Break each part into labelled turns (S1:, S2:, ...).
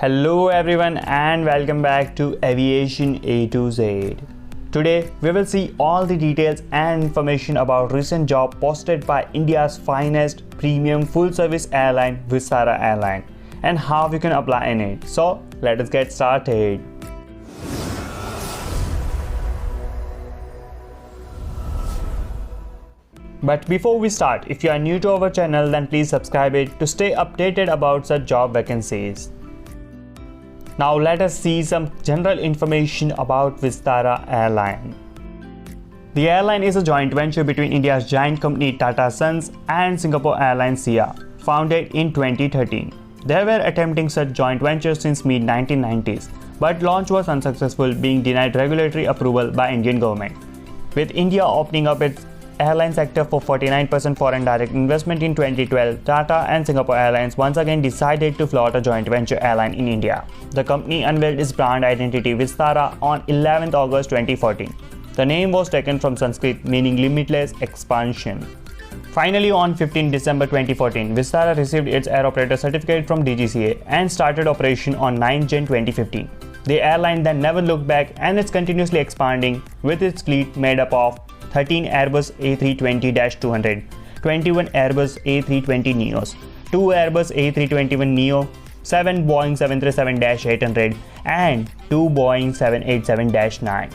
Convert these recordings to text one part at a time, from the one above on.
S1: Hello everyone and welcome back to Aviation A to Z. Today we will see all the details and information about recent job posted by India's finest premium full-service airline VISTARA Airline and how you can apply in it. So let us get started. But before we start, if you are new to our channel, then please subscribe it to stay updated about such job vacancies. Now let us see some general information about VISTARA Airline. The airline is a joint venture between India's giant company Tata Sons and Singapore Airlines SIA, founded in 2013. They were attempting such joint ventures since mid-1990s, but launch was unsuccessful, being denied regulatory approval by Indian government. With India opening up its airline sector for 49% foreign direct investment in 2012, Tata and Singapore Airlines once again decided to float a joint venture airline in India. The company unveiled its brand identity Vistara on 11th August 2014. The name was taken from Sanskrit meaning limitless expansion. Finally, on 15 December 2014, Vistara received its air operator certificate from DGCA and started operation on 9 Jan 2015. The airline then never looked back and is continuously expanding with its fleet made up of 13 Airbus A320-200, 21 Airbus A320neos, 2 Airbus A321neo, 7 Boeing 737-800 and 2 Boeing 787-9,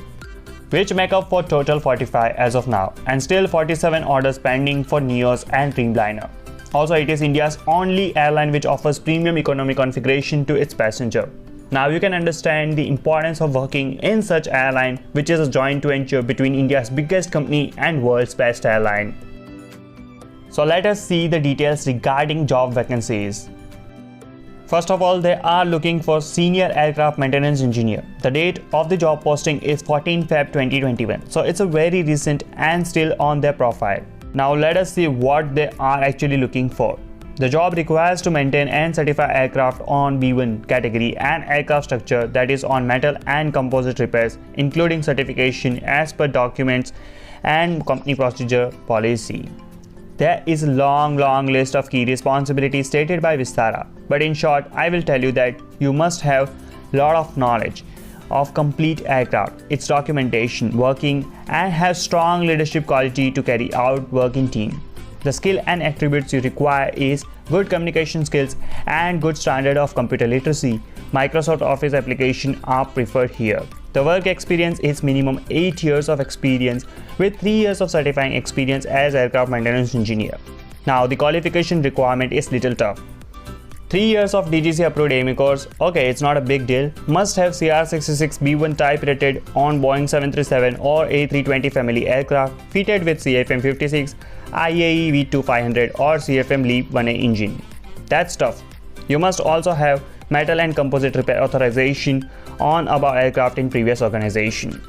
S1: which make up for total 45 as of now, and still 47 orders pending for neos and Dreamliner. Also, it is India's only airline which offers premium economy configuration to its passenger. Now you can understand the importance of working in such airline, which is a joint venture between India's biggest company and world's best airline. So let us see the details regarding job vacancies. First of all, they are looking for senior aircraft maintenance engineer. The date of the job posting is 14 Feb 2021. So it's a very recent and still on their profile. Now let us see what they are actually looking for. The job requires to maintain and certify aircraft on B1 category and aircraft structure, that is on metal and composite repairs, including certification as per documents and company procedure policy. There is a long list of key responsibilities stated by Vistara, but in short, I will tell you that you must have lot of knowledge of complete aircraft, its documentation, working, and have strong leadership quality to carry out work in team. The skill and attributes you require is good communication skills and good standard of computer literacy. Microsoft Office application are preferred here. The work experience is minimum 8 years of experience with 3 years of certifying experience as aircraft maintenance engineer. Now the qualification requirement is little tough. 3 years of DGC approved AME course, okay, it's not a big deal. Must have CR66 B1 type rated on Boeing 737 or A320 family aircraft fitted with CFM 56, IAE V2500 or CFM LEAP 1A engine. That's tough. You must also have metal and composite repair authorization on above aircraft in previous organization.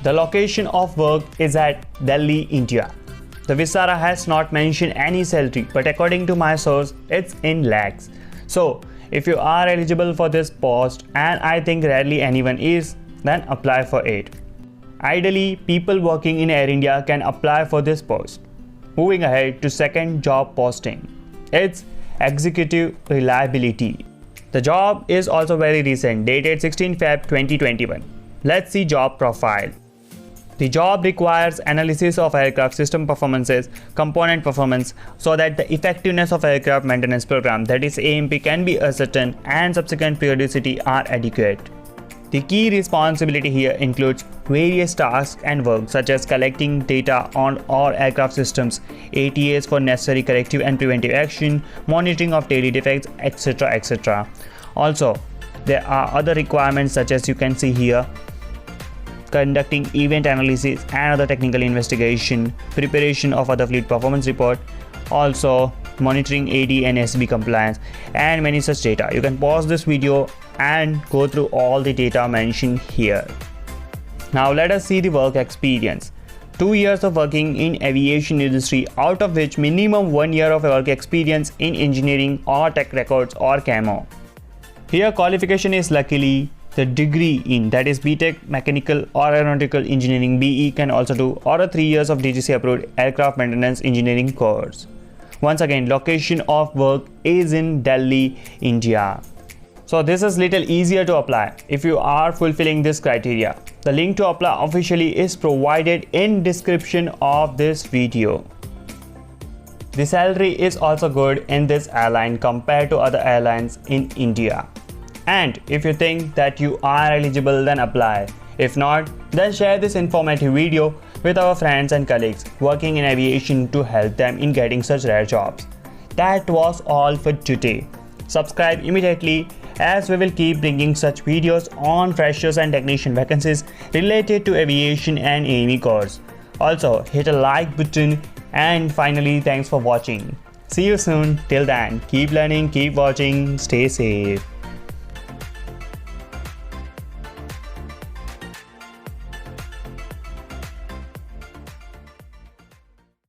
S1: The location of work is at Delhi, India. The Vistara has not mentioned any salary, but according to my source, it's in lakhs. So, if you are eligible for this post, and I think rarely anyone is, then apply for it. Ideally, people working in Air India can apply for this post. Moving ahead to second job posting. It's executive reliability. The job is also very recent, dated 16 Feb 2021. Let's see job profile. The job requires analysis of aircraft system performances, component performance, so that the effectiveness of aircraft maintenance program, that is AMP, can be ascertained and subsequent periodicity are adequate. The key responsibility here includes various tasks and work such as collecting data on all aircraft systems, ATAs for necessary corrective and preventive action, monitoring of daily defects, etc. etc. Also, there are other requirements such as you can see here: conducting event analysis and other technical investigation, preparation of other fleet performance report, also monitoring AD and SB compliance, and many such data. You can pause this video and go through all the data mentioned here. Now let us see the work experience. 2 years of working in aviation industry, out of which minimum 1 year of work experience in engineering or tech records or camo. Here qualification is luckily the degree in, that is BTech Mechanical or Aeronautical Engineering BE can also do, or a 3 years of DGC approved aircraft maintenance engineering course. Once again, location of work is in Delhi, India. So this is little easier to apply if you are fulfilling this criteria. The link to apply officially is provided in description of this video. The salary is also good in this airline compared to other airlines in India. And if you think that you are eligible, then apply. If not, then share this informative video with our friends and colleagues working in aviation to help them in getting such rare jobs. That was all for today. Subscribe immediately as we will keep bringing such videos on freshers and technician vacancies related to aviation and AME course. Also, hit a like button, and finally, thanks for watching. See you soon. Till then, keep learning, keep watching, stay safe.